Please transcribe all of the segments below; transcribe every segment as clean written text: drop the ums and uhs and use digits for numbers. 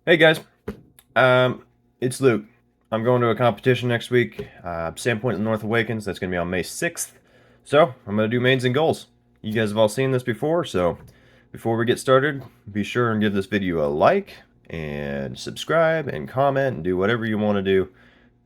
Hey guys, it's Luke. I'm going to a competition next week, Sandpoint in the North Awakens. That's going to be on May 6th. So, I'm going to do mains and goals. You guys have all seen this before, so before we get started, be sure and give this video a like, and subscribe, and comment, and do whatever you want to do.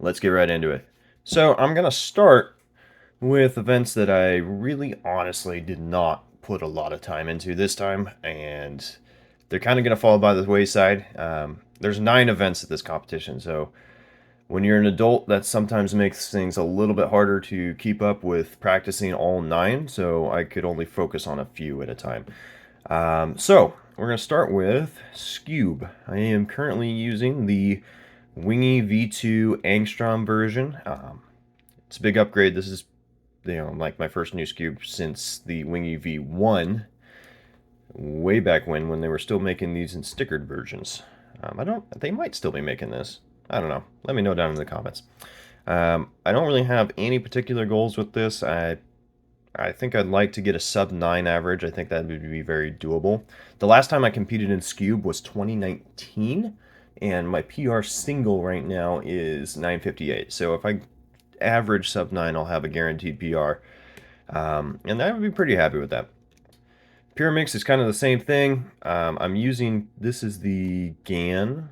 Let's get right into it. So, I'm going to start with events that I really honestly did not put a lot of time into this time, and they're kind of going to fall by the wayside. There's 9 events at this competition, so when you're an adult, that sometimes makes things a little bit harder to keep up with practicing all 9, so I could only focus on a few at a time. So we're going to start with SCube. I am currently using the Wingy V2 Angstrom version. It's a big upgrade. This is like my first new SCube since the Wingy V1 way back when they were still making these in stickered versions. They might still be making this. I don't know. Let me know down in the comments. I don't really have any particular goals with this. I think I'd like to get a sub 9 average. I think that would be very doable. The last time I competed in SCube was 2019, and my PR single right now is 958. So if I average sub 9, I'll have a guaranteed PR, and I would be pretty happy with that. Pyromix is kind of the same thing. I'm using, this is the GAN.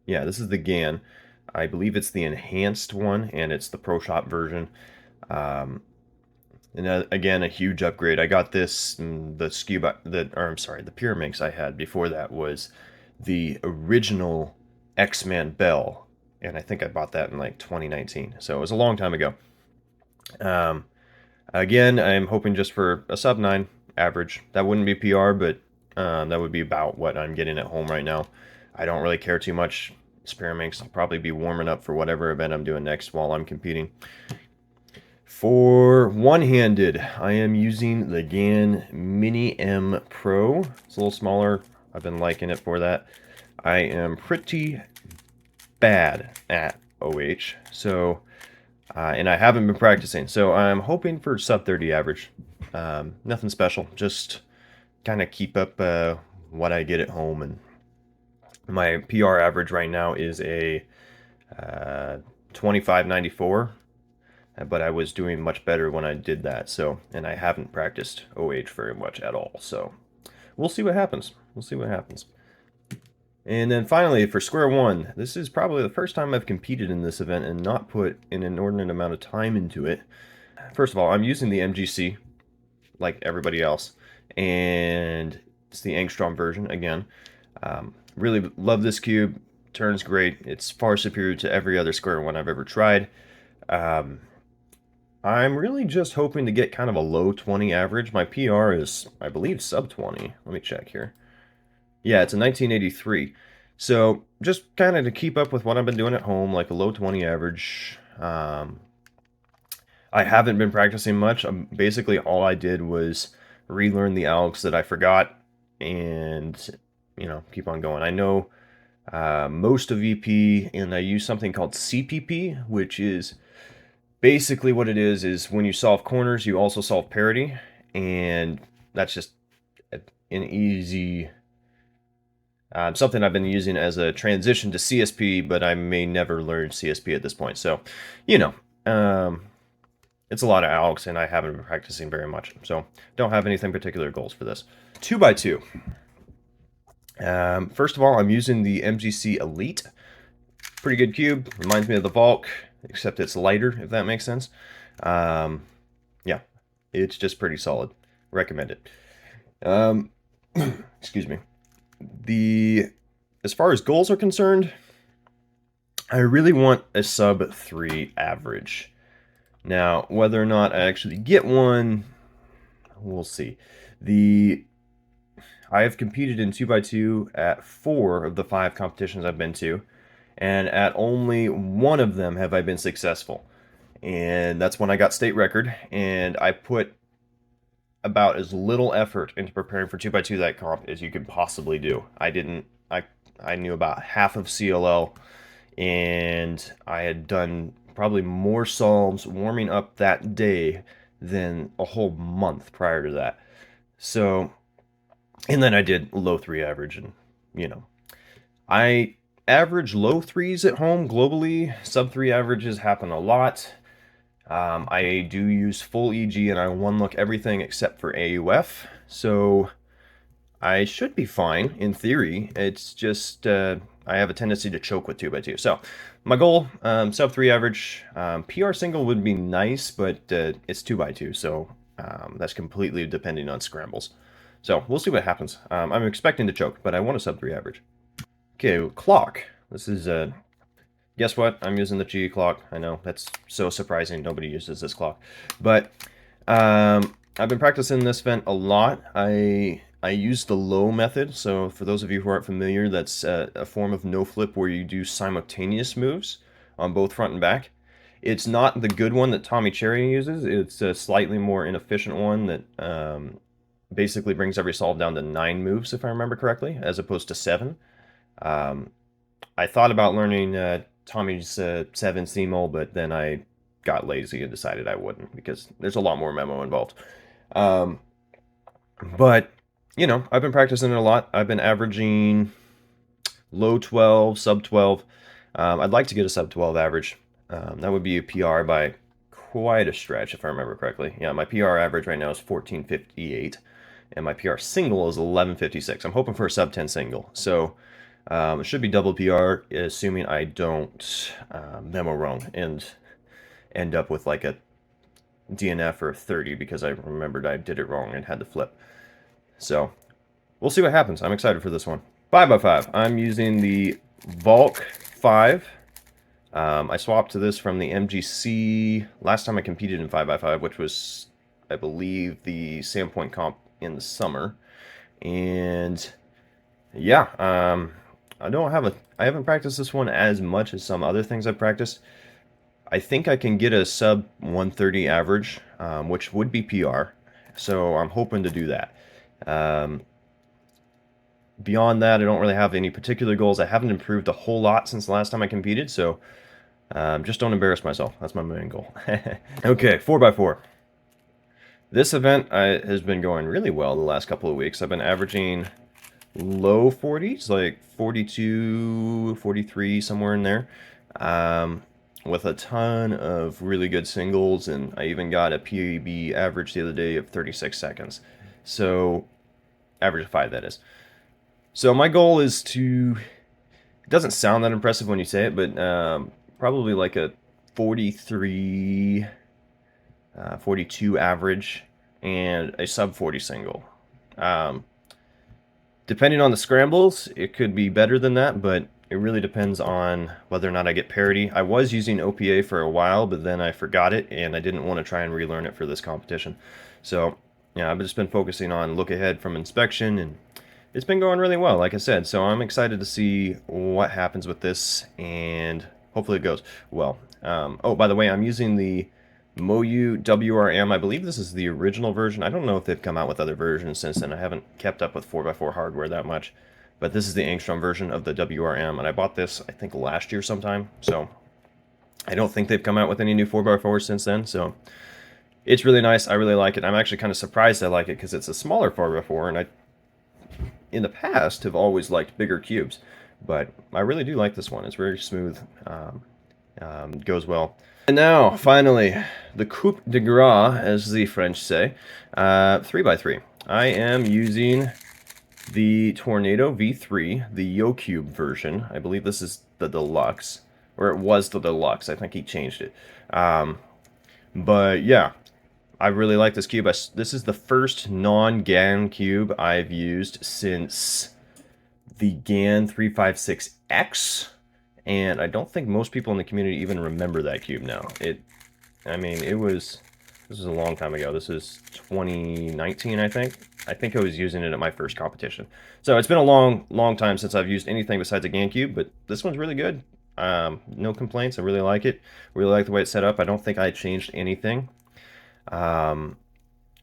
Yeah, this is the GAN. I believe it's the enhanced one, and it's the Pro Shop version. And again, a huge upgrade. I got this, the SCube, the Pyromix I had before that was the original X-Man Bell, and I think I bought that in like 2019, so it was a long time ago. Again, I'm hoping just for a sub 9 average. That wouldn't be PR, but that would be about what I'm getting at home right now. I don't really care too much. Pyromix, I'll probably be warming up for whatever event I'm doing next while I'm competing. For one-handed, I am using the GAN Mini M Pro. It's a little smaller. I've been liking it for that. I am pretty bad at OH, so and I haven't been practicing, so I'm hoping for sub 30 average. Nothing special, just kind of keep up what I get at home. And my PR average right now is a 2594, but I was doing much better when I did that. So, and I haven't practiced OH very much at all, so we'll see what happens. We'll see what happens. And then finally, for SquareOne, this is probably the first time I've competed in this event and not put an inordinate amount of time into it. First of all, I'm using the MGC, like everybody else, and it's the Angstrom version again. Really love this cube. Turns great. It's far superior to every other SquareOne I've ever tried. I'm really just hoping to get kind of a low 20 average. My PR is, I believe, sub 20. Let me check here. Yeah, it's a 1983. So just kind of to keep up with what I've been doing at home, like a low 20 average. I haven't been practicing much. Basically, all I did was relearn the algs that I forgot and, keep on going. I know most of EP, and I use something called CPP, which is basically what it is when you solve corners, you also solve parity, and that's just an easy... something I've been using as a transition to CSP, but I may never learn CSP at this point. So, it's a lot of algs, and I haven't been practicing very much. So, don't have anything particular goals for this. 2x2. First of all, I'm using the MGC Elite. Pretty good cube. Reminds me of the Valk, except it's lighter, if that makes sense. Yeah, it's just pretty solid. Recommend it. Excuse me. As far as goals are concerned, I really want a sub 3 average. Now, whether or not I actually get one, we'll see. I have competed in 2x2 at 4 of the 5 competitions I've been to, and at only one of them have I been successful. And that's when I got state record, and I put about as little effort into preparing for 2x2 that comp as you could possibly do. I knew about half of CLL, and I had done probably more solves warming up that day than a whole month prior to that. So, and then I did low 3 average, and I average low threes at home globally. Sub 3 averages happen a lot. I do use full EG and I one look everything except for AUF, so I should be fine in theory. It's just I have a tendency to choke with 2x2. So my goal, sub 3 average. PR single would be nice, but it's 2x2, so that's completely depending on scrambles. So we'll see what happens. I'm expecting to choke, but I want a sub 3 average. Okay, clock. This is guess what? I'm using the G clock. I know, that's so surprising. Nobody uses this clock. But I've been practicing this vent a lot. I use the low method. So for those of you who aren't familiar, that's a form of no flip where you do simultaneous moves on both front and back. It's not the good one that Tommy Cherry uses. It's a slightly more inefficient one that basically brings every solve down to 9 moves, if I remember correctly, as opposed to 7. I thought about learning Tommy's 7 CMOL, but then I got lazy and decided I wouldn't because there's a lot more memo involved. But, you know, I've been practicing it a lot. I've been averaging low 12, sub 12. I'd like to get a sub 12 average. That would be a PR by quite a stretch, if I remember correctly. Yeah, my PR average right now is 1458, and my PR single is 1156. I'm hoping for a sub 10 single. So it should be double PR, assuming I don't memo wrong and end up with like a DNF or a 30 because I remembered I did it wrong and had to flip. So we'll see what happens. I'm excited for this one. 5x5. I'm using the Valk 5. I swapped to this from the MGC last time I competed in 5x5, which was, I believe, the Sandpoint comp in the summer. And yeah, I haven't practiced this one as much as some other things I've practiced. I think I can get a sub 130 average, which would be PR. So I'm hoping to do that. Beyond that, I don't really have any particular goals. I haven't improved a whole lot since the last time I competed, so just don't embarrass myself. That's my main goal. Okay, 4x4. This event has been going really well the last couple of weeks. I've been averaging low 40s, like 42, 43, somewhere in there, with a ton of really good singles, and I even got a PB average the other day of 36 seconds. So, average of 5, that is. So my goal is to, it doesn't sound that impressive when you say it, but probably like a 43, 42 average, and a sub 40 single. Depending on the scrambles, it could be better than that, but it really depends on whether or not I get parity. I was using OPA for a while, but then I forgot it, and I didn't want to try and relearn it for this competition. So, yeah, I've just been focusing on look ahead from inspection, and it's been going really well, like I said. So I'm excited to see what happens with this, and hopefully it goes well. Oh, by the way, I'm using the Moyu WRM. I believe this is the original version. I don't know if they've come out with other versions since then. I haven't kept up with 4x4 hardware that much. But this is the angstrom version of the WRM, and I bought this, I think, last year sometime. So I don't think they've come out with any new 4x4s since then. So it's really nice. I really like it. I'm actually kind of surprised I like it because it's a smaller 4x4, and I, in the past, have always liked bigger cubes. But I really do like this one. It's very smooth. Goes well. And now, finally, the Coupe de Gras, as the French say, 3x3. I am using the Tornado V3, the YoCube version. I believe this is the Deluxe, or it was the Deluxe. I think he changed it. But yeah, I really like this cube. This is the first non-GAN cube I've used since the GAN 356X. And I don't think most people in the community even remember that cube now. I mean, this was a long time ago. This is 2019, I think. I think I was using it at my first competition. So it's been a long time since I've used anything besides a GAN cube, but this one's really good. No complaints. I really like it. Really like the way it's set up. I don't think I changed anything. And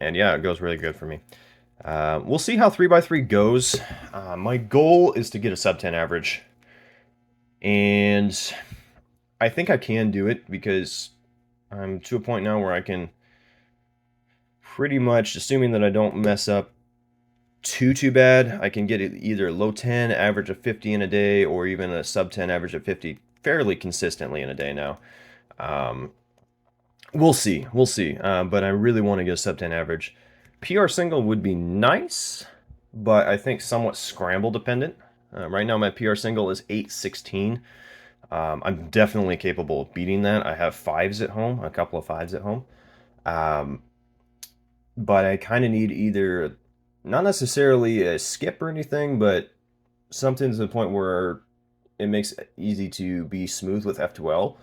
yeah, it goes really good for me. We'll see how 3x3 goes. My goal is to get a sub 10 average. And I think I can do it because I'm to a point now where I can pretty much, assuming that I don't mess up too bad. I can get it either low 10, average of 50 in a day, or even a sub 10, average of 50 fairly consistently in a day now. We'll see. We'll see. But I really want to get a sub 10 average. PR single would be nice, but I think somewhat scramble dependent. Right now, my PR single is 816. I'm definitely capable of beating that. I have fives at home, a couple of fives at home. But I kind of need either, not necessarily a skip or anything, but something to the point where it makes it easy to be smooth with F2L.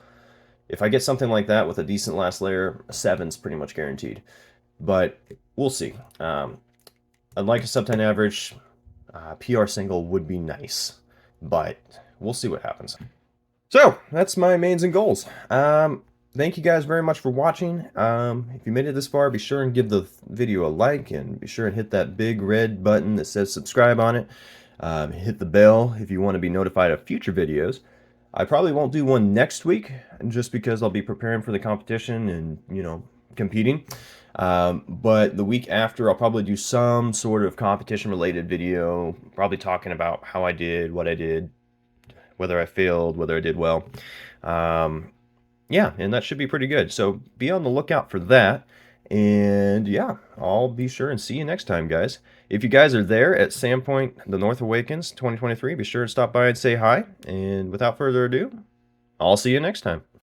If I get something like that with a decent last layer, a 7's pretty much guaranteed. But we'll see. I'd like a sub 10 average. PR single would be nice, but we'll see what happens. So that's my mains and goals. Thank you guys very much for watching. If you made it this far, be sure and give the video a like, and be sure and hit that big red button that says subscribe on it. Hit the bell if you want to be notified of future videos. I probably won't do one next week, just because I'll be preparing for the competition and, you know, competing. But the week after, I'll probably do some sort of competition-related video, probably talking about how I did, what I did, whether I failed, whether I did well. Yeah, and that should be pretty good. So be on the lookout for that. And yeah, I'll be sure and see you next time, guys. If you guys are there at Sandpoint, the North Awakens 2023, be sure to stop by and say hi. And without further ado, I'll see you next time.